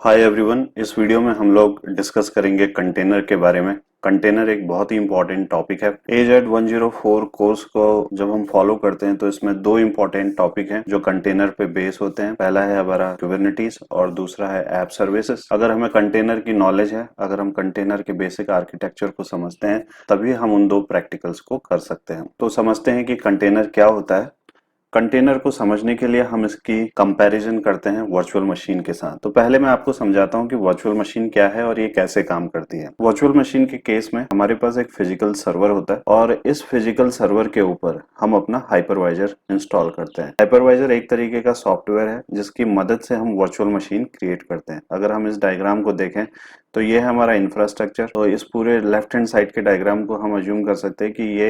Hi everyone, इस video में हम लोग डिस्कस करेंगे कंटेनर के बारे में। कंटेनर एक बहुत ही इंपॉर्टेंट टॉपिक है। AZ 104 कोर्स को जब हम फॉलो करते हैं तो इसमें दो इंपॉर्टेंट टॉपिक हैं जो कंटेनर पे बेस होते हैं। पहला है हमारा कुबरनेटिस और दूसरा है ऐप सर्विसेज। अगर हमें कंटेनर की नॉलेज है, अगर हम कंटेनर के बेसिक आर्किटेक्चर को समझते हैं, तभी हम उन दो प्रैक्टिकल्स को कर सकते हैं। तो समझते हैं कि कंटेनर क्या होता है। कंटेनर को समझने के लिए हम इसकी कंपैरिजन करते हैं वर्चुअल मशीन के साथ। तो पहले मैं आपको समझाता हूँ कि वर्चुअल मशीन क्या है और ये कैसे काम करती है। वर्चुअल मशीन के केस में हमारे पास एक फिजिकल सर्वर होता है और इस फिजिकल सर्वर के ऊपर हम अपना हाइपरवाइजर इंस्टॉल करते हैं। हाइपरवाइजर एक तरीके का सॉफ्टवेयर है जिसकी मदद से हम वर्चुअल मशीन क्रिएट करते हैं। अगर हम इस डायग्राम को देखें तो ये है हमारा इंफ्रास्ट्रक्चर। तो इस पूरे लेफ्ट हैंड साइड के डायग्राम को हम अज्यूम कर सकते हैं कि ये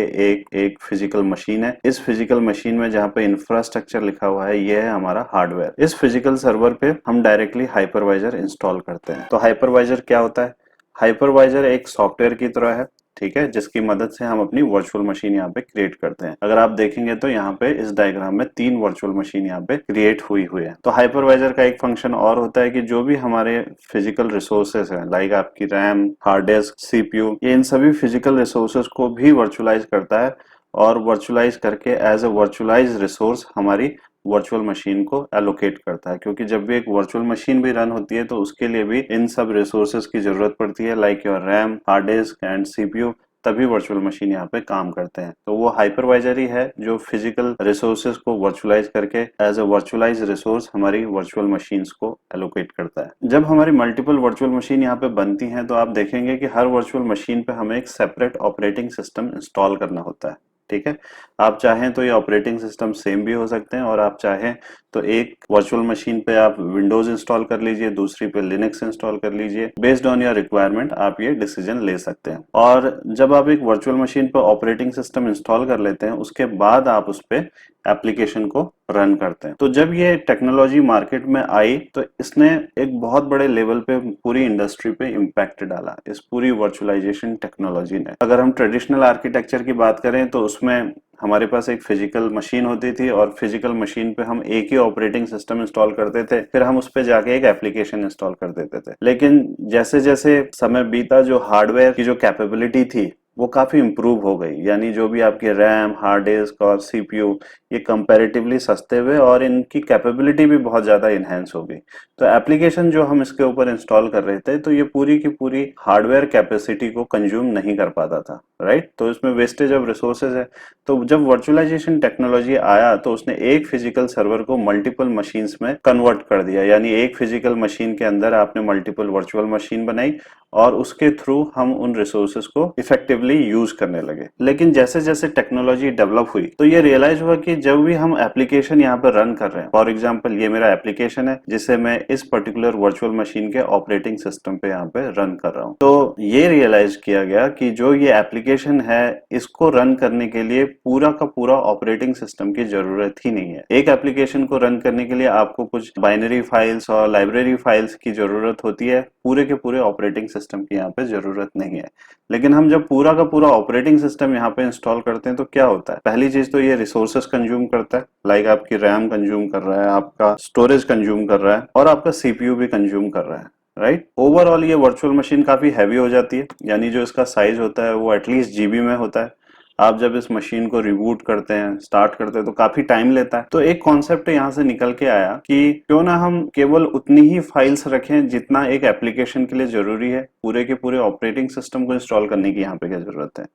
एक फिजिकल मशीन है। इस फिजिकल मशीन में जहाँ पे इंफ्रास्ट्रक्चर लिखा हुआ है, ये है हमारा हार्डवेयर। इस फिजिकल सर्वर पे हम डायरेक्टली हाइपरवाइजर इंस्टॉल करते हैं। तो हाइपरवाइजर क्या होता है? हाइपरवाइजर एक सॉफ्टवेयर की तरह है, ठीक है, जिसकी मदद से हम अपनी वर्चुअल मशीन यहाँ पे क्रिएट करते हैं। अगर आप देखेंगे तो यहाँ पे इस डायग्राम में 3 वर्चुअल मशीन यहाँ पे क्रिएट हुई है। तो हाइपरवाइजर का एक फंक्शन और होता है कि जो भी हमारे फिजिकल रिसोर्सेज हैं, लाइक आपकी रैम, हार्ड डिस्क, सीपीयू, ये इन सभी फिजिकल रिसोर्सेज को भी वर्चुअलाइज करता है और वर्चुअलाइज करके एज ए वर्चुअलाइज रिसोर्स हमारी वर्चुअल मशीन को एलोकेट करता है। क्योंकि जब भी एक वर्चुअल मशीन भी रन होती है तो उसके लिए भी इन सब रिसोर्सेज की जरूरत पड़ती है, like your RAM, hard disk and CPU. तभी वर्चुअल मशीन यहाँ पे काम करते हैं। तो वो हाइपरवाइजर ही है जो फिजिकल रिसोर्सेज को वर्चुअलाइज करके एज ए वर्चुअलाइज रिसोर्स हमारी वर्चुअल मशीन्स को एलोकेट करता है। जब हमारी मल्टीपल वर्चुअल मशीन यहाँ पे बनती हैं तो आप देखेंगे कि हर वर्चुअल मशीन पे हमें एक सेपरेट ऑपरेटिंग सिस्टम इंस्टॉल करना होता है, ठीक है। आप चाहें तो ये ऑपरेटिंग सिस्टम सेम भी हो सकते हैं और आप चाहें तो एक वर्चुअल मशीन पे आप विंडोज इंस्टॉल कर लीजिए, दूसरी पे लिनक्स इंस्टॉल कर लीजिए। बेस्ड ऑन योर रिक्वायरमेंट आप ये डिसीजन ले सकते हैं। और जब आप एक वर्चुअल मशीन पे ऑपरेटिंग सिस्टम इंस्टॉल कर लेते हैं, उसके बाद आप उस पे एप्लीकेशन को रन करते हैं। तो जब ये टेक्नोलॉजी मार्केट में आई तो इसने एक बहुत बड़े लेवल पे पूरी इंडस्ट्री पे इम्पैक्ट डाला, इस पूरी वर्चुअलाइजेशन टेक्नोलॉजी ने। अगर हम ट्रेडिशनल आर्किटेक्चर की बात करें तो उसमें हमारे पास एक फिजिकल मशीन होती थी और फिजिकल मशीन पे हम एक ही ऑपरेटिंग सिस्टम इंस्टॉल करते थे, फिर हम उस पे जाके एक एप्लीकेशन इंस्टॉल कर देते थे। लेकिन जैसे जैसे समय बीता, जो हार्डवेयर की जो कैपेबिलिटी थी वो काफी इंप्रूव हो गई। यानी जो भी आपके रैम, हार्ड डिस्क और सीपीयू, ये कंपैरेटिवली सस्ते हुए और इनकी कैपेबिलिटी भी बहुत ज्यादा इनहेंस हो गई। तो एप्लीकेशन जो हम इसके ऊपर इंस्टॉल कर रहे थे तो ये पूरी की पूरी हार्डवेयर कैपेसिटी को कंज्यूम नहीं कर पाता था, राइट। तो इसमें वेस्टेज ऑफ रिसोर्सेज है। तो जब वर्चुअलाइजेशन टेक्नोलॉजी आया तो उसने एक फिजिकल सर्वर को मल्टीपल मशीन्स में कन्वर्ट कर दिया। यानी एक फिजिकल मशीन के अंदर आपने मल्टीपल वर्चुअल मशीन बनाई और उसके थ्रू हम उन रिसोर्सेज को इफेक्टिवली यूज करने लगे। लेकिन जैसे जैसे टेक्नोलॉजी डेवलप हुई तो ये रियलाइज हुआ कि जब भी हम एप्लीकेशन यहाँ पर रन कर रहे हैं, फॉर एग्जांपल ये मेरा एप्लीकेशन है जिसे मैं इस पर्टिकुलर वर्चुअल मशीन के ऑपरेटिंग सिस्टम पे यहाँ पे रन कर रहा हूँ, तो ये रियलाइज किया गया कि जो ये एप्लीकेशन है इसको रन करने के लिए पूरा का पूरा ऑपरेटिंग सिस्टम की जरूरत ही नहीं है। एक एप्लीकेशन को रन करने के लिए आपको कुछ बाइनरी फाइल्स और लाइब्रेरी फाइल्स की जरूरत होती है, पूरे के पूरे ऑपरेटिंग सिस्टम की यहाँ पे जरूरत नहीं है। लेकिन हम जब पूरा का पूरा ऑपरेटिंग सिस्टम यहाँ पे इंस्टॉल करते हैं तो क्या होता है? पहली चीज तो ये रिसोर्सेस कंज्यूम करता है, लाइक आपकी रैम कंज्यूम कर रहा है, आपका स्टोरेज कंज्यूम कर रहा है और आपका सीपीयू भी कंज्यूम कर रहा है, राइट। ओवरऑल ये वर्चुअल मशीन काफी हैवी हो जाती है। यानी जो इसका साइज होता है वो एटलीस्ट जीबी में होता है। आप जब इस मशीन को रिबूट करते हैं, स्टार्ट करते हैं, तो काफी टाइम लेता है। तो एक कॉन्सेप्ट यहाँ से निकल के आया कि क्यों ना हम केवल उतनी ही फाइल्स रखें जितना एक एप्लीकेशन के लिए जरूरी है, पूरे के पूरे ऑपरेटिंग सिस्टम को इंस्टॉल करने की यहाँ पे क्या जरूरत है।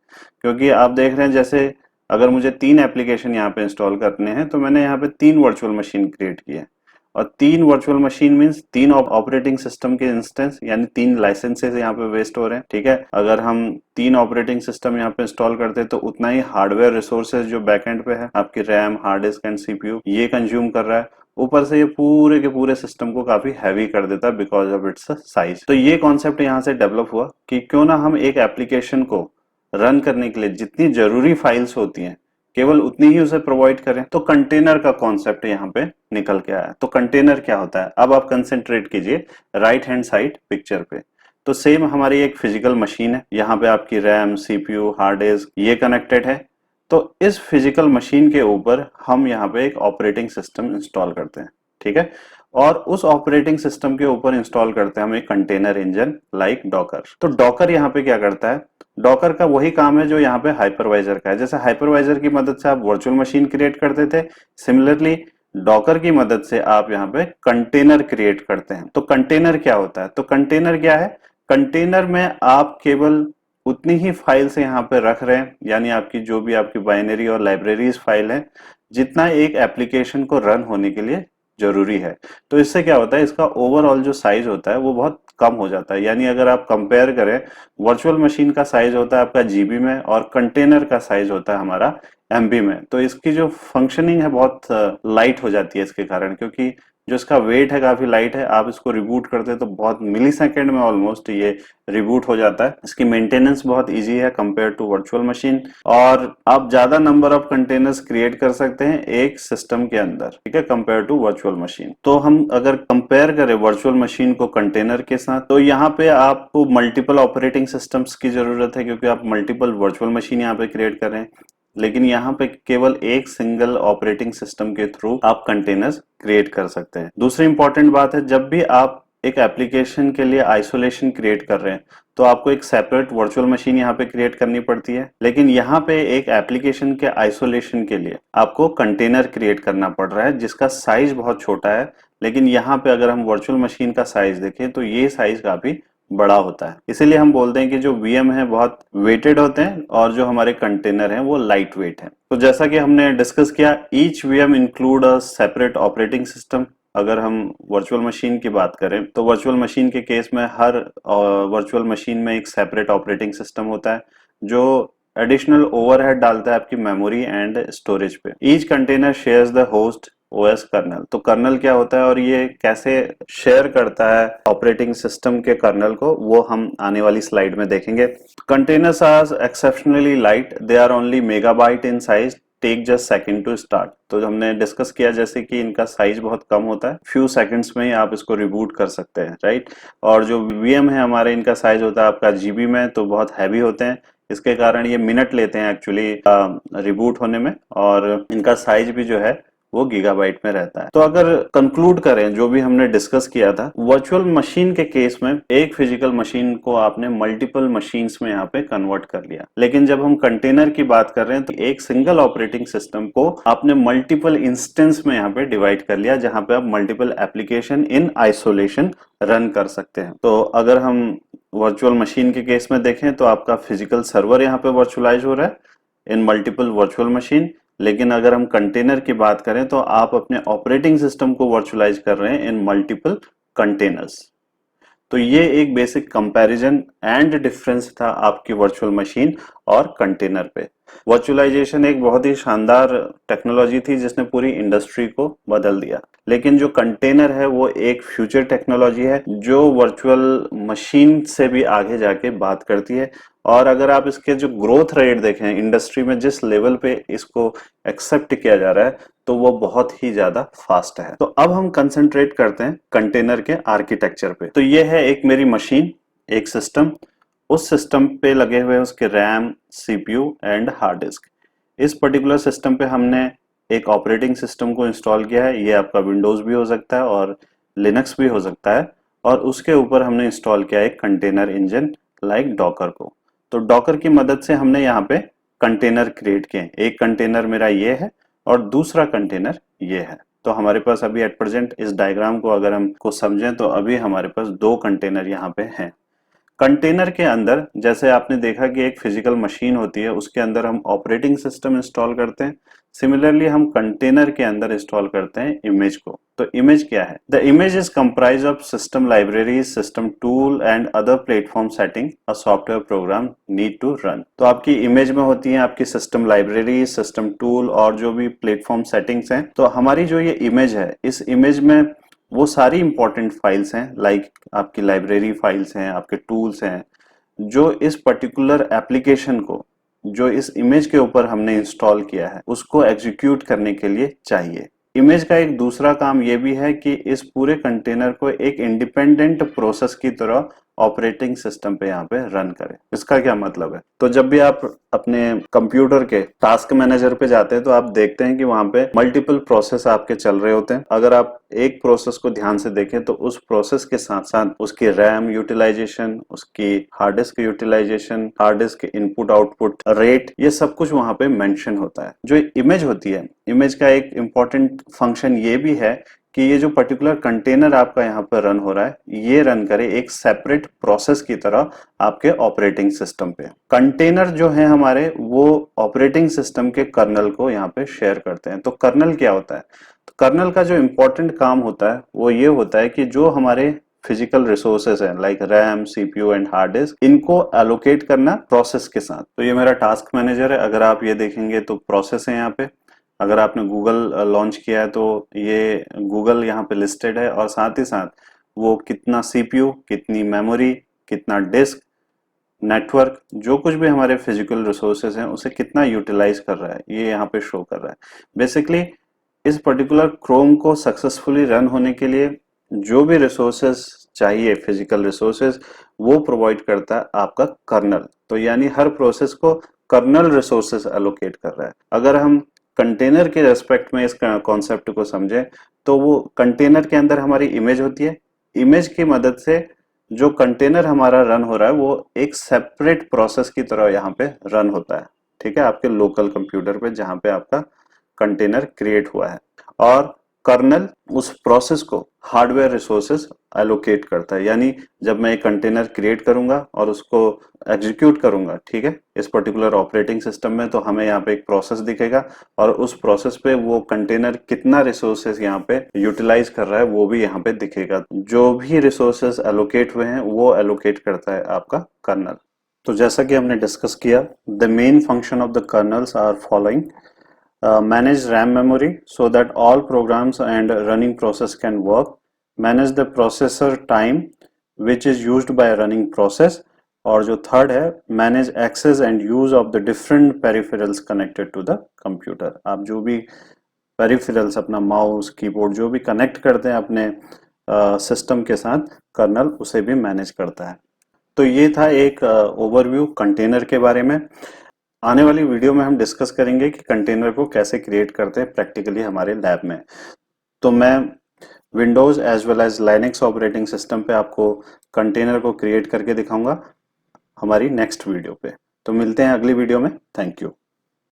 क्योंकि आप देख रहे हैं, जैसे अगर मुझे 3 एप्लीकेशन यहाँ पे इंस्टॉल करने हैं तो मैंने यहाँ पे 3 वर्चुअल मशीन क्रिएट की है। और 3 virtual machine means 3 operating system के इंस्टेंस, यानी 3 लाइसेंसेस यहाँ पे वेस्ट हो रहे हैं, ठीक है। अगर हम 3 ऑपरेटिंग सिस्टम यहाँ पे इंस्टॉल करते हैं तो उतना ही हार्डवेयर रिसोर्सेज जो बैकएंड पे है, आपकी RAM, hard disk and CPU, ये कंज्यूम कर रहा है। ऊपर से ये पूरे के पूरे सिस्टम को काफी हैवी कर देता है बिकॉज ऑफ इट्स साइज। तो ये कॉन्सेप्ट यहाँ से डेवलप हुआ कि क्यों ना हम एक एप्लीकेशन को रन करने के लिए जितनी जरूरी फाइल्स होती हैं केवल उतनी ही उसे प्रोवाइड करें। तो कंटेनर का कॉन्सेप्ट यहाँ पे निकल के आया। तो कंटेनर क्या होता है? अब आप कंसेंट्रेट कीजिए राइट हैंड साइड पिक्चर पे। तो सेम हमारी एक फिजिकल मशीन है, यहाँ पे आपकी रैम, सीपीयू, हार्ड डिस्क ये कनेक्टेड है। तो इस फिजिकल मशीन के ऊपर हम यहाँ पे एक ऑपरेटिंग सिस्टम इंस्टॉल करते हैं, ठीक है। और उस ऑपरेटिंग सिस्टम के ऊपर इंस्टॉल करते हैं हम एक कंटेनर इंजन लाइक डॉकर। तो डॉकर यहाँ पे क्या करता है, डॉकर का वही काम है जो यहाँ पे हाइपरवाइजर का है। जैसे हाइपरवाइजर की मदद से आप वर्चुअल मशीन क्रिएट करते थे, सिमिलरली डॉकर की मदद से आप यहाँ पे कंटेनर क्रिएट करते हैं। तो कंटेनर क्या होता है, तो कंटेनर क्या है, कंटेनर में आप केवल उतनी ही फाइल्स यहाँ पे रख रहे हैं, यानी आपकी जो भी आपकी बाइनरी और लाइब्रेरीज फाइल है, जितना एक एप्लीकेशन को रन होने के लिए जरूरी है। तो इससे क्या होता है, इसका ओवरऑल जो साइज होता है वो बहुत कम हो जाता है। यानी अगर आप कंपेयर करें, वर्चुअल मशीन का साइज होता है आपका जीबी में और कंटेनर का साइज होता है हमारा एमबी में। तो इसकी जो फंक्शनिंग है बहुत लाइट हो जाती है इसके कारण, क्योंकि जो इसका वेट है काफी लाइट है। आप इसको रिबूट करते हैं तो बहुत मिली सेकेंड में ऑलमोस्ट ये रिबूट हो जाता है। इसकी मेंटेनेंस बहुत इजी है कंपेयर टू वर्चुअल मशीन, और आप ज्यादा नंबर ऑफ कंटेनर्स क्रिएट कर सकते हैं एक सिस्टम के अंदर, ठीक है, कंपेयर टू वर्चुअल मशीन। तो हम अगर कंपेयर करें वर्चुअल मशीन को कंटेनर के साथ, तो यहाँ पे आपको मल्टीपल ऑपरेटिंग सिस्टम्स की जरूरत है, क्योंकि आप मल्टीपल वर्चुअल मशीन यहाँ पे क्रिएट कर रहे हैं। लेकिन यहाँ पे केवल एक सिंगल ऑपरेटिंग सिस्टम के थ्रू आप कंटेनर्स क्रिएट कर सकते हैं। दूसरी इंपॉर्टेंट बात है, जब भी आप एक एप्लीकेशन के लिए आइसोलेशन क्रिएट कर रहे हैं तो आपको एक सेपरेट वर्चुअल मशीन यहाँ पे क्रिएट करनी पड़ती है। लेकिन यहाँ पे एक एप्लीकेशन के आइसोलेशन के लिए आपको कंटेनर क्रिएट करना पड़ रहा है, जिसका साइज बहुत छोटा है। लेकिन यहाँ पे अगर हम वर्चुअल मशीन का साइज देखें तो ये साइज काफी बड़ा होता है। इसीलिए हम बोलते हैं कि जो वीएम है बहुत वेटेड होते हैं और जो हमारे कंटेनर हैं वो लाइट वेट है। तो जैसा कि हमने डिस्कस किया, each VM include a separate operating system. अगर हम वर्चुअल मशीन की बात करें तो वर्चुअल मशीन के केस में हर वर्चुअल मशीन में एक सेपरेट ऑपरेटिंग सिस्टम होता है जो एडिशनल ओवरहेड डालता है आपकी मेमोरी एंड स्टोरेज पे। Each container shares the host OS kernel. तो कर्नल क्या होता है और ये कैसे शेयर करता है ऑपरेटिंग सिस्टम के कर्नल को, वो हम आने वाली स्लाइड में देखेंगे। Containers are exceptionally light, they are only megabyte in size, take just second to start. तो हमने डिस्कस किया जैसे कि इनका साइज बहुत कम होता है, फ्यू सेकंड्स में ही आप इसको रिबूट कर सकते हैं, राइट। और जो वीएम है हमारे, इनका साइज होता है आपका जीबी में, तो बहुत हैवी होते हैं। इसके कारण ये मिनट लेते हैं एक्चुअली रिबूट होने में, और इनका साइज भी जो है वो गीगाबाइट में रहता है। तो अगर कंक्लूड करें जो भी हमने डिस्कस किया था, वर्चुअल मशीन के केस में एक फिजिकल मशीन को आपने मल्टीपल मशीन्स में यहाँ पे कन्वर्ट कर लिया। लेकिन जब हम कंटेनर की बात कर रहे हैं तो एक सिंगल ऑपरेटिंग सिस्टम को आपने मल्टीपल इंस्टेंस में यहाँ पे डिवाइड कर लिया, जहां पे आप multiple application in isolation run कर सकते हैं। तो अगर हम वर्चुअल मशीन के केस में देखें तो आपका फिजिकल सर्वर यहाँ पे वर्चुअलाइज हो रहा है इन मल्टीपल वर्चुअल मशीन। लेकिन अगर हम कंटेनर की बात करें तो आप अपने ऑपरेटिंग सिस्टम को वर्चुअलाइज कर रहे हैं इन मल्टीपल कंटेनर्स। तो ये एक बेसिक कंपैरिजन एंड डिफरेंस था आपकी वर्चुअल मशीन और कंटेनर पे। वर्चुअलाइजेशन एक बहुत ही शानदार टेक्नोलॉजी थी जिसने पूरी इंडस्ट्री को बदल दिया। लेकिन जो कंटेनर है वो एक फ्यूचर टेक्नोलॉजी है जो वर्चुअल मशीन से भी आगे जाके बात करती है। और अगर आप इसके जो ग्रोथ रेट देखें इंडस्ट्री में, जिस लेवल पे इसको एक्सेप्ट किया जा रहा है, तो वो बहुत ही ज्यादा फास्ट है। तो अब हम कंसंट्रेट करते हैं कंटेनर के आर्किटेक्चर पे। तो ये है एक मेरी मशीन, एक सिस्टम, उस सिस्टम पे लगे हुए उसके RAM, CPU and hard disk. इस पर्टिकुलर सिस्टम पे हमने एक ऑपरेटिंग सिस्टम को इंस्टॉल किया है। ये आपका विंडोज भी हो सकता है और लिनक्स भी हो सकता है। और उसके ऊपर हमने इंस्टॉल किया एक कंटेनर इंजन लाइक डॉकर को। तो डॉकर की मदद से हमने यहाँ पे कंटेनर क्रिएट किए। एक कंटेनर मेरा ये है और दूसरा कंटेनर ये है। तो हमारे पास अभी एट प्रेजेंट इस डायग्राम को अगर हम को समझें तो अभी हमारे पास दो कंटेनर यहाँ पे हैं। कंटेनर के अंदर जैसे आपने देखा कि एक फिजिकल मशीन होती है, उसके अंदर हम ऑपरेटिंग सिस्टम इंस्टॉल करते हैं। सिमिलरली हम कंटेनर के अंदर इंस्टॉल करते हैं इमेज को। तो इमेज क्या है? The image is comprise of system libraries, system tool and other platform setting a software program need to run. तो आपकी इमेज में होती है आपकी सिस्टम लाइब्रेरी, सिस्टम टूल और जो भी प्लेटफॉर्म सेटिंग्स हैं। तो हमारी जो ये इमेज है, इस इमेज में वो सारी इंपॉर्टेंट फाइल्स हैं, लाइक आपकी लाइब्रेरी फाइल्स हैं, आपके टूल्स हैं, जो इस पर्टिकुलर एप्लीकेशन को, जो इस इमेज के ऊपर हमने इंस्टॉल किया है, उसको एग्जीक्यूट करने के लिए चाहिए। इमेज का एक दूसरा काम ये भी है कि इस पूरे कंटेनर को एक इंडिपेंडेंट प्रोसेस की तरह ऑपरेटिंग सिस्टम पे यहाँ पे रन करे। इसका क्या मतलब है? तो जब भी आप अपने कंप्यूटर के टास्क मैनेजर पे जाते हैं तो आप देखते हैं कि वहां पे मल्टीपल प्रोसेस आपके चल रहे होते हैं। अगर आप एक प्रोसेस को ध्यान से देखें तो उस प्रोसेस के साथ साथ उसकी रैम यूटिलाइजेशन, उसकी hard disk utilization, hard disk input output rate, ये सब कुछ वहां पे मेंशन होता है। जो इमेज होती है, इमेज का एक इंपॉर्टेंट फंक्शन ये भी है कि ये जो पर्टिकुलर कंटेनर आपका यहाँ पर रन हो रहा है, ये रन करे एक सेपरेट प्रोसेस की तरह आपके ऑपरेटिंग सिस्टम पे। कंटेनर जो है हमारे, वो ऑपरेटिंग सिस्टम के कर्नल को यहाँ पे शेयर करते हैं। तो कर्नल क्या होता है? तो कर्नल का जो इंपॉर्टेंट काम होता है वो ये होता है कि जो हमारे फिजिकल रिसोर्सेज हैं like RAM, CPU and hard disk, इनको एलोकेट करना प्रोसेस के साथ। तो ये मेरा टास्क मैनेजर है। अगर आप ये देखेंगे तो प्रोसेस है यहाँ पे। अगर आपने गूगल लॉन्च किया है तो ये गूगल यहाँ पे लिस्टेड है, और साथ ही साथ वो कितना सीपीयू, कितनी मेमोरी, कितना डिस्क, नेटवर्क, जो कुछ भी हमारे फिजिकल रिसोर्सेज हैं उसे कितना यूटिलाइज कर रहा है, ये यहाँ पे शो कर रहा है। बेसिकली इस पर्टिकुलर क्रोम को सक्सेसफुली रन होने के लिए जो भी रिसोर्सेज चाहिए, फिजिकल रिसोर्सेज, वो प्रोवाइड करता है आपका कर्नल। तो यानी हर प्रोसेस को कर्नल रिसोर्सेज एलोकेट कर रहा है। अगर हम कंटेनर के रेस्पेक्ट में इस कॉन्सेप्ट को समझें तो वो कंटेनर के अंदर हमारी इमेज होती है। इमेज की मदद से जो कंटेनर हमारा रन हो रहा है वो एक सेपरेट प्रोसेस की तरह यहाँ पे रन होता है। ठीक है, आपके लोकल कंप्यूटर पे जहाँ पे आपका कंटेनर क्रिएट हुआ है। और कर्नल उस प्रोसेस को हार्डवेयर रिसोर्सेज एलोकेट करता है। यानी जब मैं एक कंटेनर क्रिएट करूंगा और उसको एग्जीक्यूट करूंगा, ठीक है, इस पर्टिकुलर ऑपरेटिंग सिस्टम में, तो हमें यहाँ पे एक प्रोसेस दिखेगा और उस प्रोसेस पे वो कंटेनर कितना रिसोर्सेज यहाँ पे यूटिलाइज कर रहा है वो भी यहाँ पे दिखेगा। जो भी रिसोर्सेज एलोकेट हुए हैं वो एलोकेट करता है आपका कर्नल। तो जैसा कि हमने डिस्कस किया, the main function of the kernels are following: manage RAM memory so that all programs and running process can work, manage the processor time which is used by running process, और जो third है, manage access and use of the different peripherals connected to the computer. आप जो भी peripherals, अपना mouse, keyboard, जो भी connect करते हैं अपने सिस्टम के साथ, कर्नल उसे भी मैनेज करता है। तो ये था एक ओवरव्यू कंटेनर के बारे में। आने वाली वीडियो में हम डिस्कस करेंगे कि कंटेनर को कैसे क्रिएट करते हैं प्रैक्टिकली हमारे लैब में। तो मैं Windows as well as Linux operating system पे आपको कंटेनर को क्रिएट करके दिखाऊंगा हमारी नेक्स्ट वीडियो पे। तो मिलते हैं अगली वीडियो में। Thank you.